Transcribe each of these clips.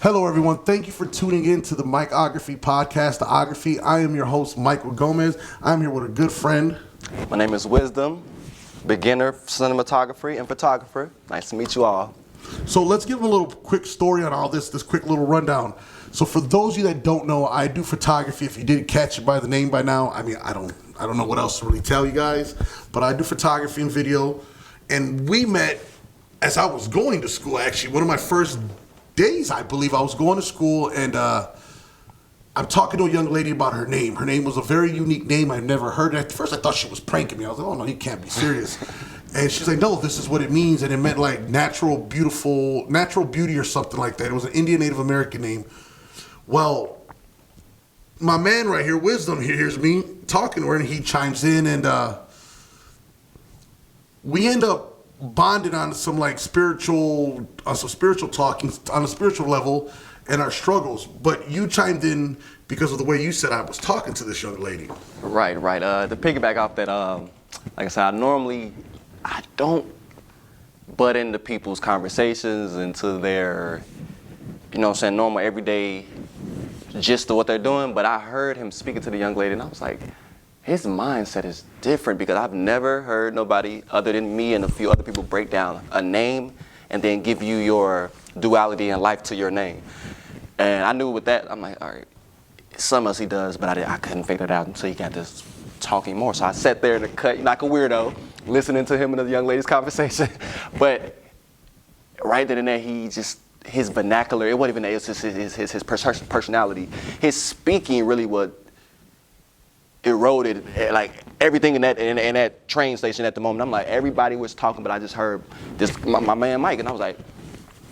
Hello, everyone. Thank you for tuning in to the Mikeography podcast, The Ography. I am your host, Michael Gomez. I'm here with a good friend. My name is Wisdom, beginner cinematography and photographer. Nice to meet you all. So let's give a little quick story on all this quick little rundown. So for those of you that don't know, I do photography. If you didn't catch it by the name by now, I mean, I don't know what else to really tell you guys, but I do photography and video. And we met as I was going to school, actually. One of my first days, I believe, I was going to school, and I'm talking to a young lady about her name. Her name was a very unique name I'd never heard. At first, I thought she was pranking me. I was like, oh, no, you can't be serious. And she's like, no, this is what it means. And it meant like natural beauty or something like that. It was an Indian Native American name. Well, my man right here, Wisdom, hears me talking to her, and he chimes in, and we end up bonded on some spiritual talking on a spiritual level and our struggles. But you chimed in because of the way you said I was talking to this young lady. Right. To piggyback off that, like I said, I don't butt into people's conversations, into their, normal everyday gist of what they're doing. But I heard him speaking to the young lady, and I was like, his mindset is different, because I've never heard nobody other than me and a few other people break down a name and then give you your duality in life to your name. And I knew with that, I'm like, all right, some else he does, but I couldn't figure it out until he got this talking more. So I sat there in the cut like a weirdo, listening to him and the young lady's conversation. But right then and there, his vernacular, it wasn't even that, it was just his personality. His speaking really would eroded like everything in that train station at the moment. I'm like, everybody was talking, but I just heard this my man Mike, and I was like,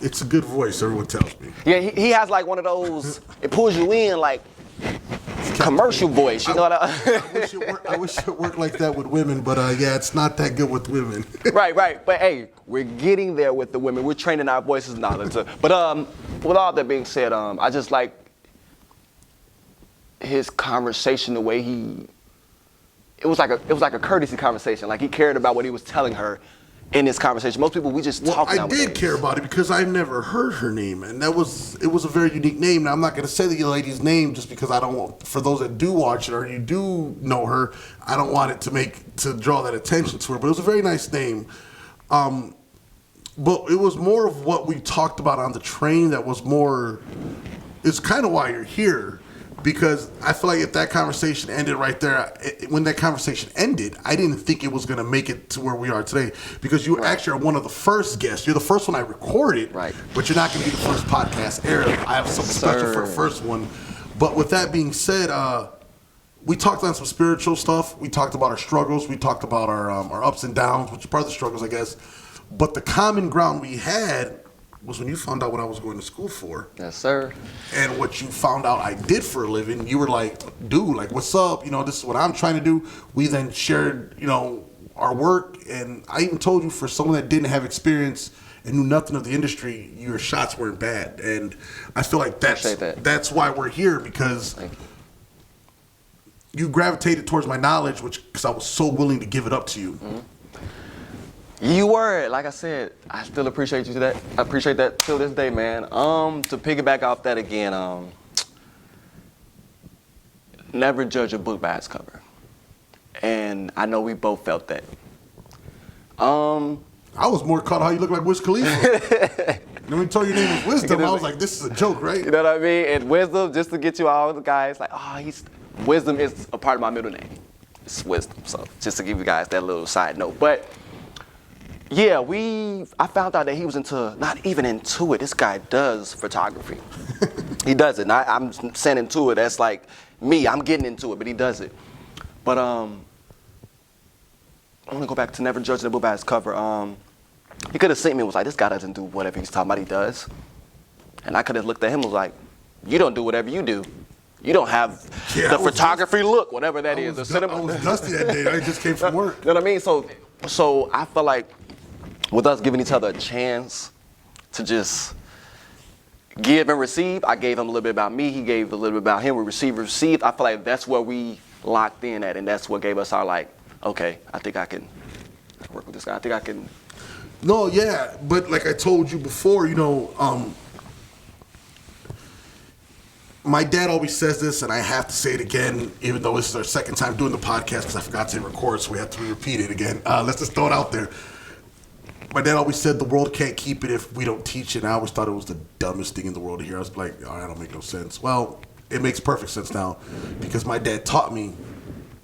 it's a good voice, everyone tells me. Yeah, he has like one of those, it pulls you in like commercial voice, you know what I wish it worked like that with women, but yeah, it's not that good with women. Right. But hey, we're getting there with the women. We're training our voices now. But with all that being said, I just like his conversation, the way it was like a courtesy conversation. Like, he cared about what he was telling her in this conversation. Most people, we just talk nowadays. I did care about it because I never heard her name, and it was a very unique name. Now, I'm not going to say the lady's name just because I don't want, for those that do watch it or you do know her, I don't want it to draw that attention to her. But it was a very nice name. But it was more of what we talked about on the train that was more. It's kind of why you're here. Because I feel like if that conversation ended right there, when that conversation ended, I didn't think it was going to make it to where we are today. Because you actually are one of the first guests. You're the first one I recorded, right? But you're not going to be the first podcast aired. I have something special for the first one. But with that being said, we talked on some spiritual stuff. We talked about our struggles. We talked about our ups and downs, which are part of the struggles, I guess. But the common ground we had was when you found out what I was going to school for. Yes, sir. And what you found out I did for a living, you were like, dude, like, what's up? This is what I'm trying to do. We then shared, our work. And I even told you, for someone that didn't have experience and knew nothing of the industry, your shots weren't bad. And I feel like that's why we're here, because you gravitated towards my knowledge, because I was so willing to give it up to you. Mm-hmm. You were, like I said, I still appreciate you to that. I appreciate that till this day, man. To piggyback off that again, never judge a book by its cover. And I know we both felt that. I was more caught how you look like Wiz Khalifa. And when you told your name was Wisdom, I was like, this is a joke, right? You know what I mean? And Wisdom, just to get you all the guys, like, Wisdom is a part of my middle name. It's Wisdom. So just to give you guys that little side note. But yeah, I found out that he was not even into it. This guy does photography. He does it. And I'm saying into it. That's like me. I'm getting into it, but he does it. But I want to go back to never judging a book by its cover. He could have seen me and was like, this guy doesn't do whatever he's talking about he does. And I could have looked at him and was like, you don't do whatever you do. You don't have the photography look, whatever that is. I was dusty that day. I just came from work. You know what I mean? So I feel like, with us giving each other a chance to just give and receive, I gave him a little bit about me, he gave a little bit about him, we received. I feel like that's where we locked in at, and that's what gave us our okay, I think I can work with this guy. I think I can. No, yeah, but like I told you before, my dad always says this, and I have to say it again, even though this is our second time doing the podcast because I forgot to record, so we have to repeat it again. Let's just throw it out there. My dad always said the world can't keep it if we don't teach it. And I always thought it was the dumbest thing in the world to hear. I was like, oh, that don't make no sense. Well, it makes perfect sense now because my dad taught me,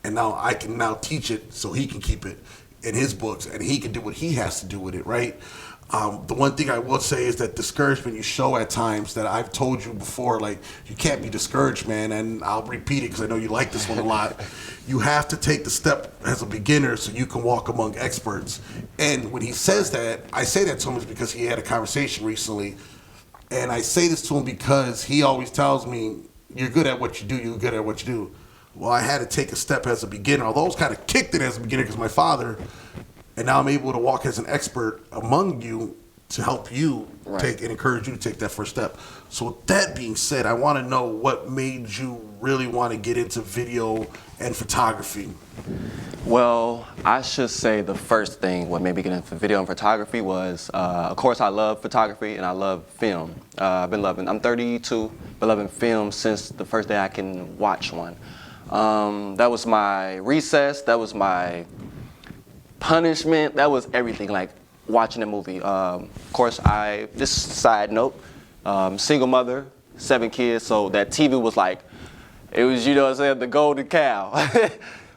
and now I can now teach it so he can keep it in his books, and he can do what he has to do with it, right? The one thing I will say is that discouragement you show at times that I've told you before, like, you can't be discouraged, man, and I'll repeat it because I know you like this one a lot. You have to take the step as a beginner so you can walk among experts. And when he says that, I say that to him is because he had a conversation recently, and I say this to him because he always tells me, you're good at what you do, you're good at what you do. Well, I had to take a step as a beginner, although I was kind of kicked it as a beginner because my father, and now I'm able to walk as an expert among you to help you take and encourage you to take that first step. So with that being said, I want to know what made you really want to get into video and photography. Well, I should say the first thing what made me get into video and photography was, of course, I love photography and I love film. I'm 32, been loving film since the first day I can watch one. That was my recess, that was my punishment, that was everything, like watching a movie. Of course, this side note, single mother, 7 kids, so that TV was like, it was, you know what I'm saying, the golden cow.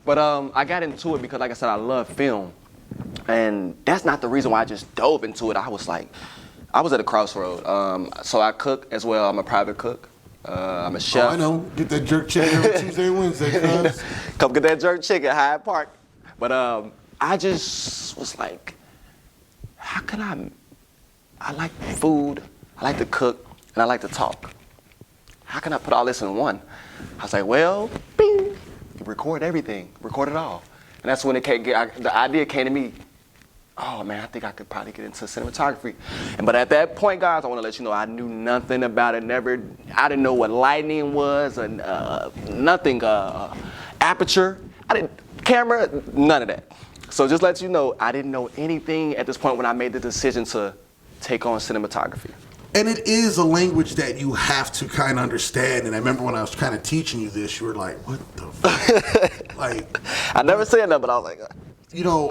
But I got into it because, like I said, I love film. And that's not the reason why I just dove into it. I was at a crossroad. So I cook as well. I'm a private cook. I'm a chef. Oh, I know. Get that jerk chicken every Tuesday and Wednesday, cuz. Come get that jerk chicken, Hyde Park. But I just was like, how can I like food, I like to cook, and I like to talk. How can I put all this in one? I was like, well, bing, record everything, record it all. And that's when the idea came to me. Oh man, I think I could probably get into cinematography. But at that point, guys, I want to let you know I knew nothing about it. I didn't know what lighting was, and nothing, aperture. Camera, none of that. So just let you know, I didn't know anything at this point when I made the decision to take on cinematography. And it is a language that you have to kind of understand. And I remember when I was kind of teaching you this, you were like, what the fuck? Like, I never said that, but I was like, you know,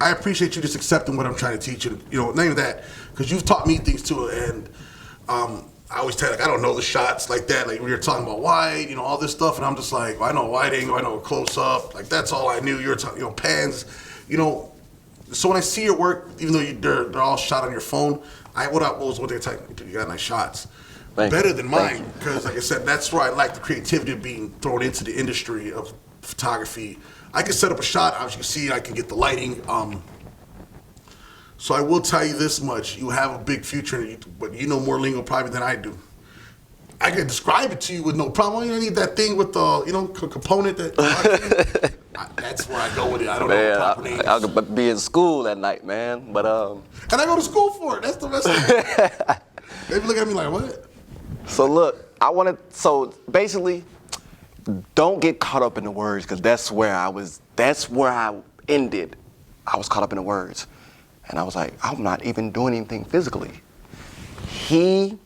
I appreciate you just accepting what I'm trying to teach you. You know, not even that, because you've taught me things too. And I always tell you, like, I don't know the shots like that. Like, we were talking about wide, you know, all this stuff. And I'm just like, well, I know wide angle, I know close up. Like, that's all I knew. You were talking, you know, pans, you know. So when I see your work, even though they're all shot on your phone, what was one thing I tell you, dude, you got nice shots. Better than mine, because like I said, that's where I like the creativity of being thrown into the industry of photography. I can set up a shot, as you can see, I can get the lighting. So I will tell you this much, you have a big future, but you know more lingo probably than I do. I can describe it to you with no problem. You don't need that thing with the, you know, component that. That's where I go with it. I don't know the proper names. I could be in school at night, man. But and I go to school for it. That's the best thing. They look at me like, what? So look, so basically, don't get caught up in the words, because that's where I ended. I was caught up in the words. And I was like, I'm not even doing anything physically. He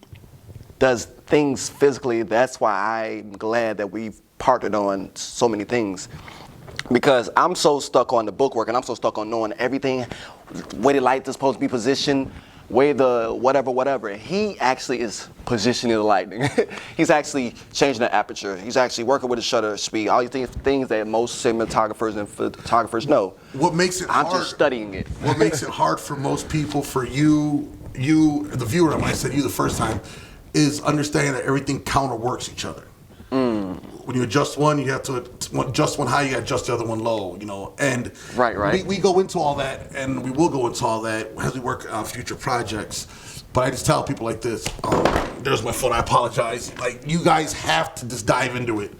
does things physically. That's why I'm glad that we've partnered on so many things. Because I'm so stuck on the bookwork, and I'm so stuck on knowing everything, way the light is supposed to be positioned, way the whatever. He actually is positioning the lighting. He's actually changing the aperture. He's actually working with the shutter speed. All these things that most cinematographers and photographers know. What makes it hard? I'm just studying it. What makes it hard for most people, for you, the viewer, when I said you the first time, is understanding that everything counterworks each other. When you adjust one, you have to adjust one high, you got to adjust the other one low, you know. And right. We go into all that, and we will go into all that as we work on future projects. But I just tell people like this, there's my phone, I apologize. Like, you guys have to just dive into it.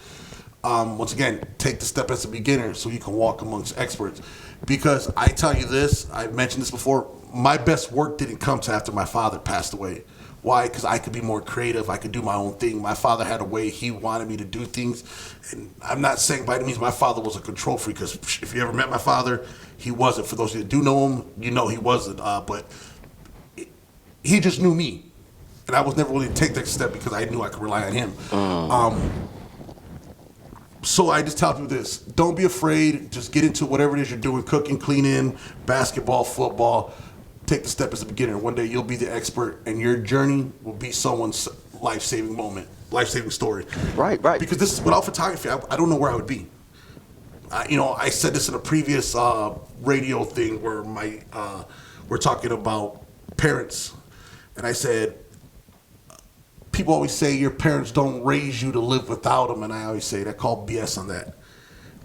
Once again, take the step as a beginner so you can walk amongst experts. Because I tell you this, I've mentioned this before, my best work didn't come to after my father passed away. Why? Because I could be more creative. I could do my own thing. My father had a way he wanted me to do things. And I'm not saying by any means my father was a control freak, because if you ever met my father, he wasn't. For those of you that do know him, you know he wasn't. But he just knew me. and I was never willing to take that step because I knew I could rely on him. So I just tell people this: don't be afraid. Just get into whatever it is you're doing, cooking, cleaning, basketball, football. Take the step as a beginner. One day you'll be the expert, and your journey will be someone's life-saving moment, life-saving story. Right. Because this is without photography, I don't know where I would be. I said this in a previous radio thing where we're talking about parents, and I said, people always say your parents don't raise you to live without them, and I always say that called BS on that.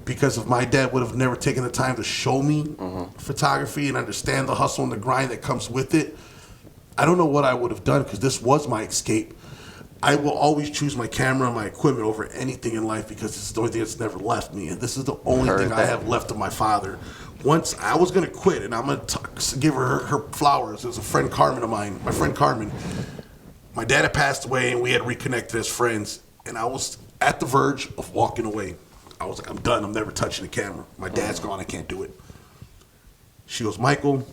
Because if my dad would have never taken the time to show me photography and understand the hustle and the grind that comes with it, I don't know what I would have done, because this was my escape. I will always choose my camera and my equipment over anything in life because it's the only thing that's never left me, and this is the only thing I have left of my father. Once I was going to quit, and I'm going to give her flowers. It was a friend, Carmen, of mine, my friend Carmen. My dad had passed away, and we had reconnected as friends, and I was at the verge of walking away. I was like, I'm done. I'm never touching the camera. My dad's gone. I can't do it. She goes, Michael,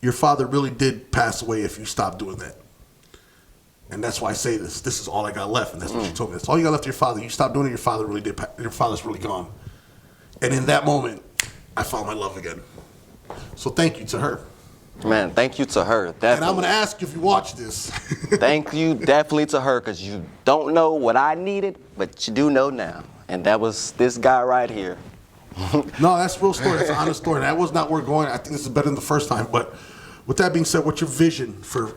your father really did pass away if you stopped doing that. And that's why I say this. This is all I got left, and that's what she told me. That's all you got left to your father. You stop doing it, your father really did. Your father's really gone. And in that moment, I found my love again. So thank you to her. Man, thank you to her. Definitely. And I'm going to ask if you watch this. Thank you definitely to her, because you don't know what I needed, but you do know now. And that was this guy right here. No, that's a real story. That's an honest story. That was not where we're going. I think this is better than the first time. But with that being said, what's your vision for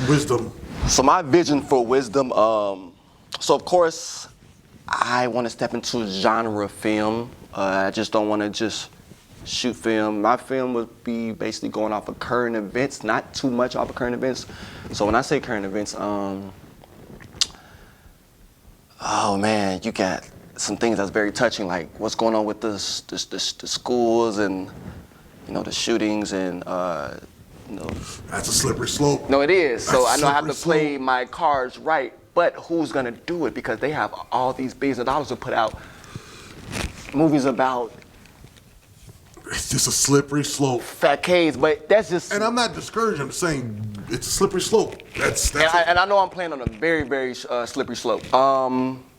Wisdom? So my vision for Wisdom, so of course, I want to step into genre film. I just don't want to just shoot film. My film would be basically going off of current events, not too much off of current events. So when I say current events, oh man, you got some things that's very touching, like what's going on with the schools and, the shootings and, That's a slippery slope. No, it is. So I know I have to slippery play my cards right, but who's gonna do it? Because they have all these billions of dollars to put out movies about It's just a slippery slope. fat kids, but that's just. And I'm not discouraged. I'm saying it's a slippery slope. That's And I know I'm playing on a very, very slippery slope.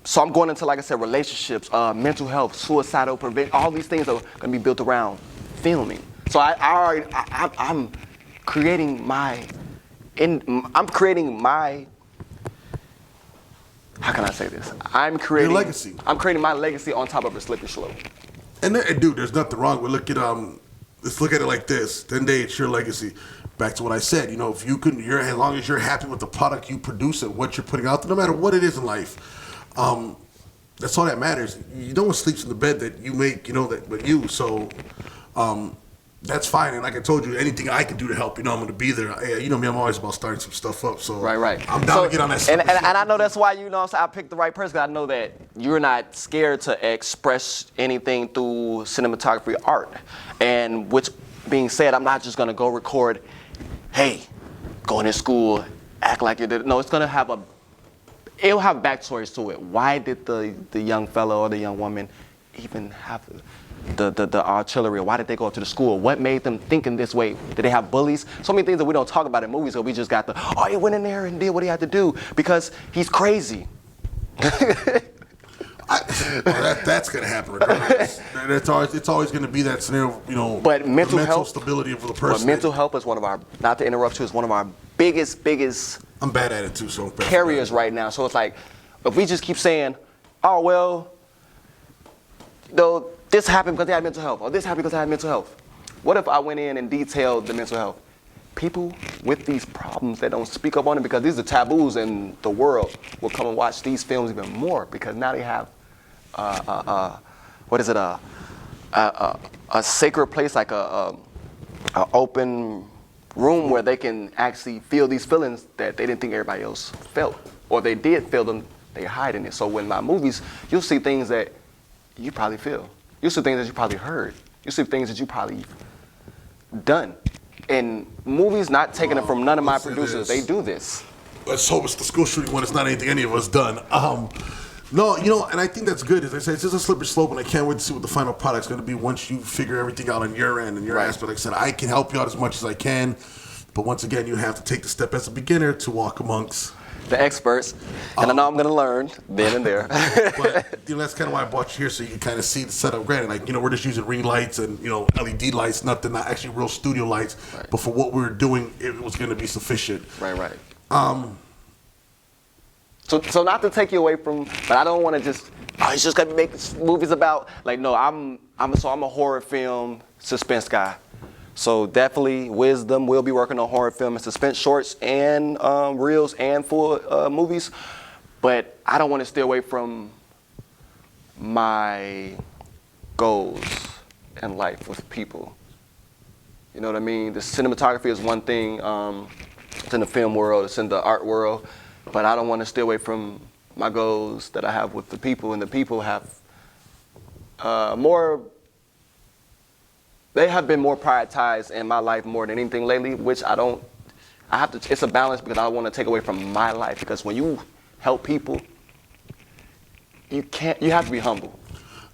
So I'm going into, like I said, relationships, mental health, suicidal prevention. All these things are gonna be built around filming. So I'm creating my. How can I say this? I'm creating your legacy. I'm creating my legacy on top of a slippery slope. And dude, there's nothing wrong with let's look at it like this. 10 days, it's your legacy. Back to what I said, if you can, as long as you're happy with the product you produce and what you're putting out there, no matter what it is in life, that's all that matters. No one sleeps in the bed that you make, that but you. So, that's fine. And like I told you, anything I can do to help, I'm going to be there. Me, I'm always about starting some stuff up. So Right. I'm down to get on that. And I know that's why I picked the right person. 'Cause I know that you're not scared to express anything through cinematography art. And which being said, I'm not just going to go record, hey, going to school, act like you did. No, it's going to have it'll have backstories to it. Why did the young fellow or the young woman even have the artillery? Why did they go up to the school? What made them think in this way? Did they have bullies? So many things that we don't talk about in movies, so we just got he went in there and did what he had to do because he's crazy. That's going to happen regardless. It's always going to be that scenario, But mental health stability of the person. But mental health is one of our, not to interrupt you, is one of our biggest I'm bad at it too, so carriers right now. So it's like, if we just keep saying, oh, well, this happened because they had mental health, or this happened because they had mental health. What if I went in and detailed the mental health? People with these problems that don't speak up on it because these are taboos in the world will come and watch these films even more because now they have, a sacred place, like a open room where they can actually feel these feelings that they didn't think everybody else felt, or they did feel them, they're hiding it. So when my movies, you'll see things that you probably feel. You'll see things that you probably heard. You'll see things that you probably done. And movies, not taking it from none of my producers, they do this. Let's hope it's the school shooting one. It's not anything any of us done. No, and I think that's good. As I said, it's just a slippery slope, and I can't wait to see what the final product's going to be once you figure everything out on your end and your aspect. Like I said, I can help you out as much as I can. But once again, you have to take the step as a beginner to walk amongst the experts, and I know I'm gonna learn then and there. But that's kind of why I brought you here, so you can kind of see the setup. Granted, like, we're just using ring lights and LED lights, not actually real studio lights. Right. But for what we were doing, it was going to be sufficient. Right. So not to take you away from, but I don't want to just. Oh, he's just gonna make movies about. Like, no, I'm a horror film suspense guy. So definitely, Wisdom will be working on horror film and suspense shorts and reels and full movies. But I don't want to stay away from my goals in life with people. You know what I mean? The cinematography is one thing. It's in the film world. It's in the art world. But I don't want to stay away from my goals that I have with the people. And the people have they have been more prioritized in my life more than anything lately, which it's a balance because I don't want to take away from my life, because when you help people, you have to be humble.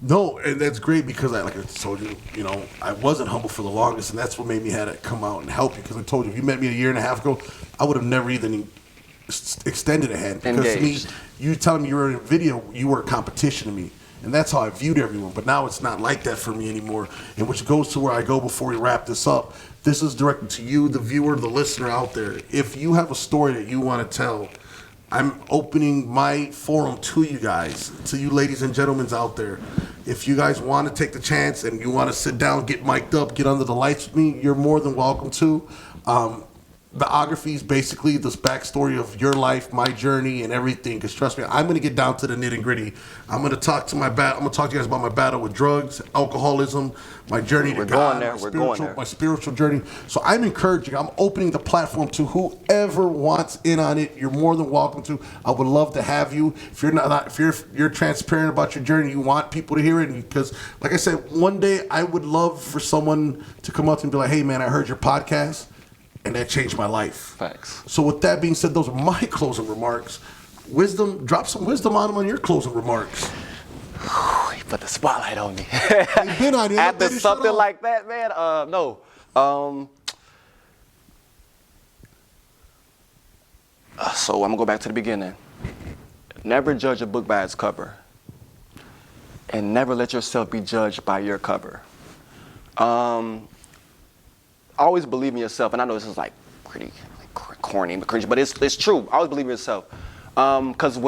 No, and that's great because like I told you, I wasn't humble for the longest, and that's what made me had to come out and help you, because I told you, if you met me a year and a half ago, I would have never even extended a hand. Because Engaged. to me, you telling me you were in a video, you were a competition to me. And that's how I viewed everyone. But now it's not like that for me anymore. And which goes to where I go before we wrap this up. This is directed to you, the viewer, the listener out there. If you have a story that you want to tell, I'm opening my forum to you guys, to you ladies and gentlemen out there. If you guys want to take the chance and you want to sit down, get mic'd up, get under the lights with me, you're more than welcome to. Biography is basically this backstory of your life, my journey, and everything. Because trust me, I'm going to get down to the nitty gritty. I'm going to talk to I'm going to talk to you guys about my battle with drugs, alcoholism, my journey to God, my spiritual journey. So I'm encouraging. I'm opening the platform to whoever wants in on it. You're more than welcome to. I would love to have you. If you're transparent about your journey, you want people to hear it. Because, like I said, one day I would love for someone to come up to me and be like, "Hey, man, I heard your podcast, and that changed my life." Facts. So with that being said, those are my closing remarks. Wisdom, drop some wisdom on them on your closing remarks. You put the spotlight on me. They've been on you. After something like that, man, no. So I'm gonna go back to the beginning. Never judge a book by its cover. And never let yourself be judged by your cover. Always believe in yourself, and I know this is like pretty corny and cringy, but it's true. Always believe in yourself, because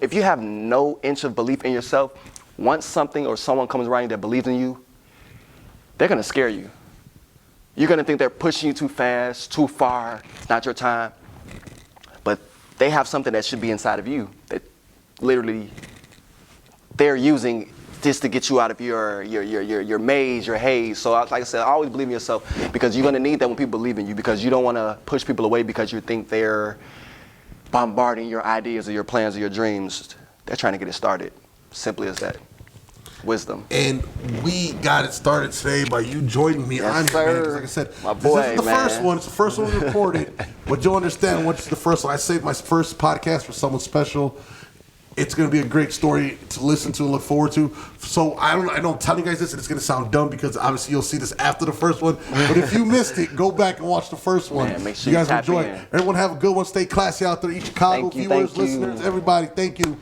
if you have no inch of belief in yourself, once something or someone comes around you that believes in you, they're gonna scare you. You're gonna think they're pushing you too fast, too far. It's not your time, but they have something that should be inside of you that literally they're using just to get you out of your maze, your haze. So like I said, always believe in yourself, because you're going to need that when people believe in you, because you don't want to push people away because you think they're bombarding your ideas or your plans or your dreams. They're trying to get it started. Simply as that. Wisdom. And we got it started today by you joining me on here, man. Like I said, my boy, this is the first one. It's the first one we recorded. But you'll understand what's the first one. I saved my first podcast for someone special. It's going to be a great story to listen to and look forward to. So I don't tell you guys this, and it's going to sound dumb because obviously you'll see this after the first one. But if you missed it, go back and watch the first one. Man, make sure you guys tap enjoy in. Everyone have a good one. Stay classy out there. Eat Chicago, viewers, listeners, everybody. Thank you.